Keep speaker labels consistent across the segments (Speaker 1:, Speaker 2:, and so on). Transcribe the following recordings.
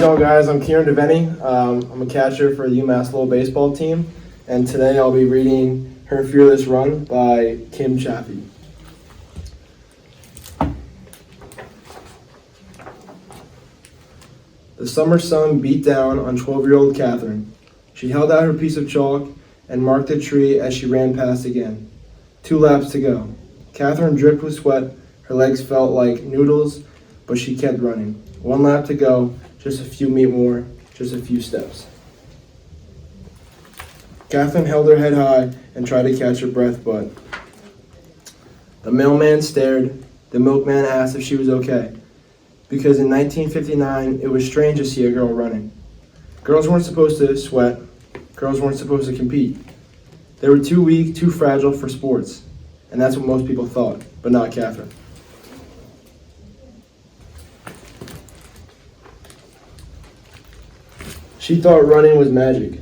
Speaker 1: going, guys? I'm Kieran Devaney. I'm a catcher for the UMass Lowell baseball team, and today I'll be reading Her Fearless Run by Kim Chaffee. The summer sun beat down on 12-year-old Catherine. She held out her piece of chalk and marked the tree as she ran past again. 2 laps to go. Catherine dripped with sweat. Her legs felt like noodles, but she kept running. 1 lap to go, just a few feet more, just a few steps. Catherine held her head high and tried to catch her breath, but the mailman stared. The milkman asked if she was okay, because in 1959, it was strange to see a girl running. Girls weren't supposed to sweat. Girls weren't supposed to compete. They were too weak, too fragile for sports, and that's what most people thought, but not Catherine. She thought running was magic.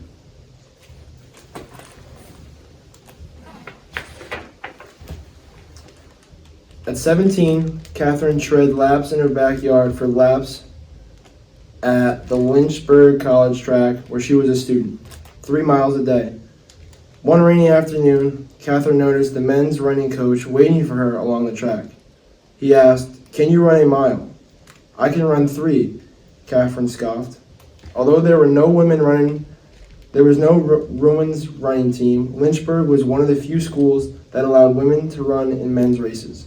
Speaker 1: At 17, Catherine tread laps in her backyard for laps at the Lynchburg College track where she was a student, 3 miles a day. One rainy afternoon, Catherine noticed the men's running coach waiting for her along the track. He asked, "Can you run a mile?" "I can run 3, Catherine scoffed. Although there were no women running, there was no women's running team. Lynchburg was one of the few schools that allowed women to run in men's races.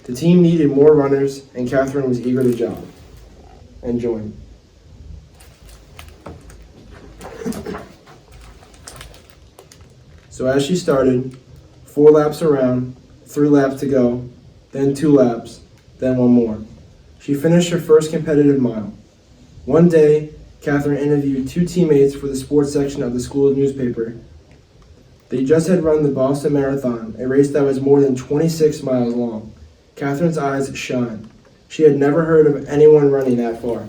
Speaker 1: The team needed more runners, and Catherine was eager to join. So as she started, 4 laps around, 3 laps to go, then 2 laps, then 1 more. She finished her first competitive mile. One day, Catherine interviewed 2 teammates for the sports section of the school's newspaper. They just had run the Boston Marathon, a race that was more than 26 miles long. Catherine's eyes shone. She had never heard of anyone running that far.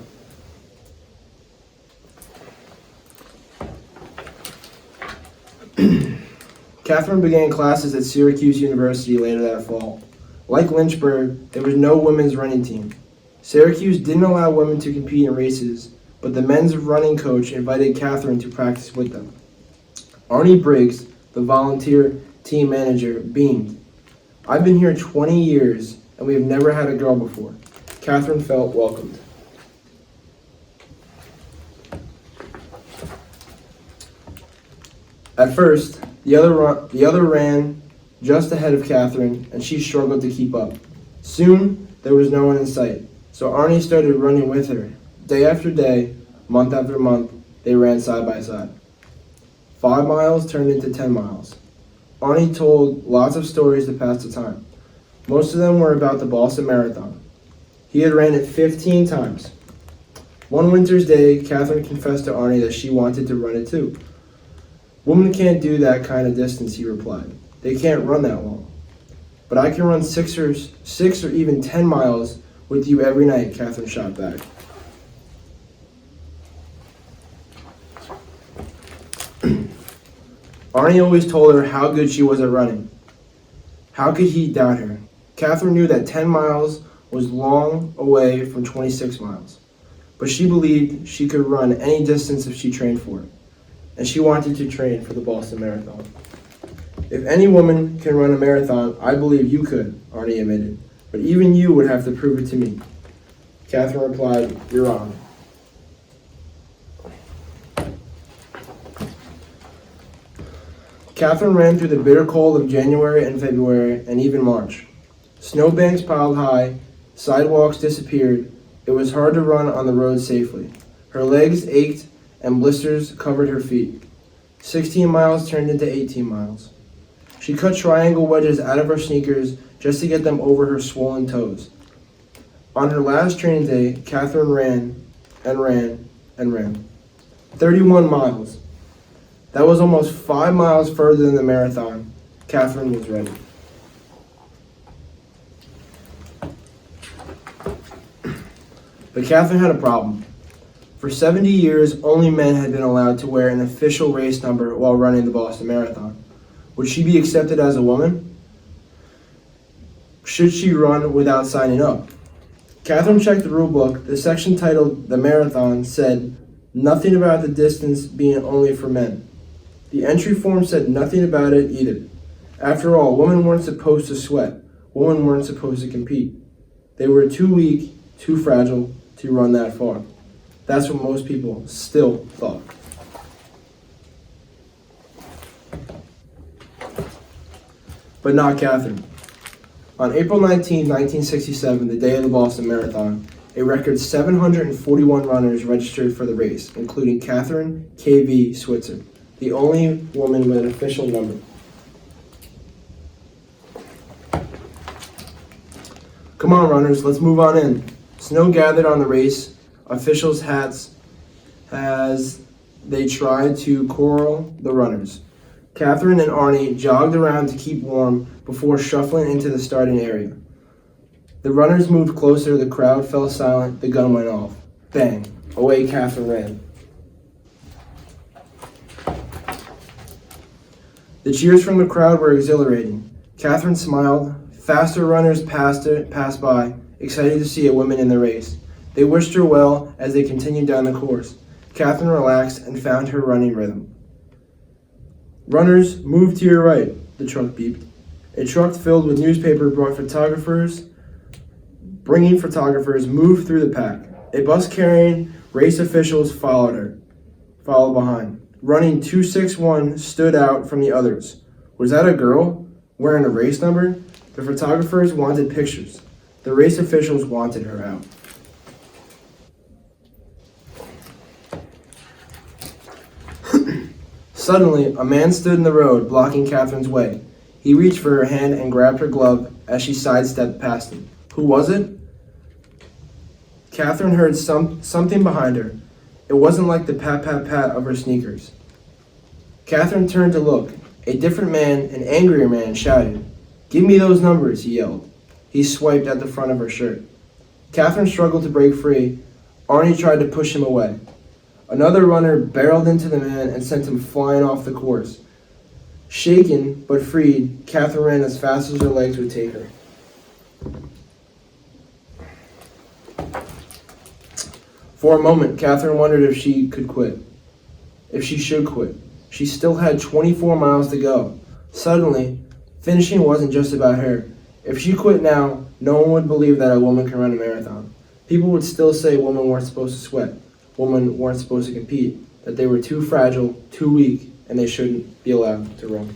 Speaker 1: Catherine began classes at Syracuse University later that fall. Like Lynchburg, there was no women's running team. Syracuse didn't allow women to compete in races, but the men's running coach invited Catherine to practice with them. Arnie Briggs, the volunteer team manager, beamed. "I've been here 20 years, and we have never had a girl before." Catherine felt welcomed. At first, the other ran just ahead of Catherine, and she struggled to keep up. Soon, there was no one in sight, so Arnie started running with her. Day after day, month after month, they ran side by side. 5 miles turned into 10 miles. Arnie told lots of stories to pass the time. Most of them were about the Boston Marathon. He had ran it 15 times. One winter's day, Catherine confessed to Arnie that she wanted to run it too. "Women can't do that kind of distance," he replied. "They can't run that long." "But I can run 6 or even 10 miles with you every night," Catherine shot back. Arnie always told her how good she was at running. How could he doubt her? Catherine knew that 10 miles was long away from 26 miles, but she believed she could run any distance if she trained for it, and she wanted to train for the Boston Marathon. "If any woman can run a marathon, I believe you could," Arnie admitted, "but even you would have to prove it to me." Catherine replied, "You're on." Catherine ran through the bitter cold of January and February and even March. Snowbanks piled high, sidewalks disappeared. It was hard to run on the road safely. Her legs ached and blisters covered her feet. 16 miles turned into 18 miles. She cut triangle wedges out of her sneakers just to get them over her swollen toes. On her last training day, Catherine ran and ran and ran. 31 miles. That was almost 5 miles further than the marathon. Catherine was ready. But Catherine had a problem. For 70 years, only men had been allowed to wear an official race number while running the Boston Marathon. Would she be accepted as a woman? Should she run without signing up? Catherine checked the rule book. The section titled The Marathon said nothing about the distance being only for men. The entry form said nothing about it either. After all, women weren't supposed to sweat. Women weren't supposed to compete. They were too weak, too fragile to run that far. That's what most people still thought. But not Catherine. On April 19, 1967, the day of the Boston Marathon, a record 741 runners registered for the race, including Catherine K.V. Switzer, the only woman with an official number. Come on, runners, let's move on in. Snow gathered on the race officials' hats as they tried to corral the runners. Catherine and Arnie jogged around to keep warm before shuffling into the starting area. The runners moved closer, the crowd fell silent, the gun went off. Bang! Away Catherine ran. The cheers from the crowd were exhilarating. Catherine smiled. Faster runners passed by, excited to see a woman in the race. They wished her well as they continued down the course. Catherine relaxed and found her running rhythm. Runners, move to your right, the truck beeped. A truck filled with newspaper bringing photographers moved through the pack. A bus carrying race officials followed behind. Running 261 stood out from the others. Was that a girl wearing a race number? The photographers wanted pictures. The race officials wanted her out. Suddenly, a man stood in the road, blocking Catherine's way. He reached for her hand and grabbed her glove as she sidestepped past him. Who was it? Catherine heard something behind her. It wasn't like the pat-pat-pat of her sneakers. Catherine turned to look. A different man, an angrier man, shouted, "Give me those numbers," he yelled. He swiped at the front of her shirt. Catherine struggled to break free. Arnie tried to push him away. Another runner barreled into the man and sent him flying off the course. Shaken but freed, Catherine ran as fast as her legs would take her. For a moment, Catherine wondered if she could quit. If she should quit. She still had 24 miles to go. Suddenly, finishing wasn't just about her. If she quit now, no one would believe that a woman can run a marathon. People would still say women weren't supposed to sweat, women weren't supposed to compete, that they were too fragile, too weak, and they shouldn't be allowed to run.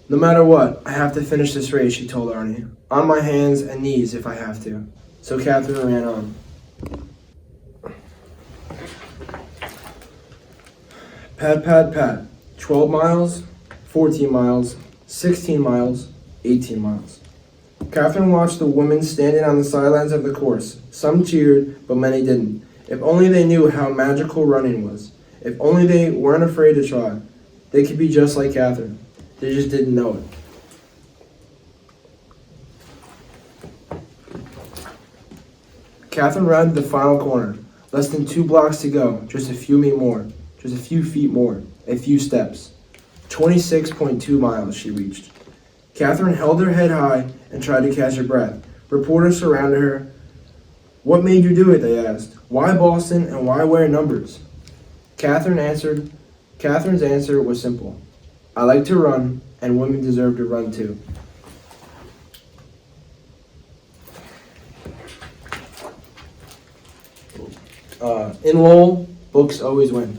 Speaker 1: No matter what, I have to finish this race, she told Arnie. On my hands and knees if I have to. So Catherine ran on. Pat, pat, pat. 12 miles, 14 miles, 16 miles, 18 miles. Catherine watched the women standing on the sidelines of the course. Some cheered, but many didn't. If only they knew how magical running was. If only they weren't afraid to try. They could be just like Catherine. They just didn't know it. Catherine rounded the final corner. Less than 2 blocks to go. Just a few feet more. A few steps. 26.2 miles she reached. Catherine held her head high and tried to catch her breath. Reporters surrounded her. What made you do it, they asked. Why Boston and why wear numbers? Catherine's answer was simple. I like to run, and women deserve to run too. In Lowell, books always win.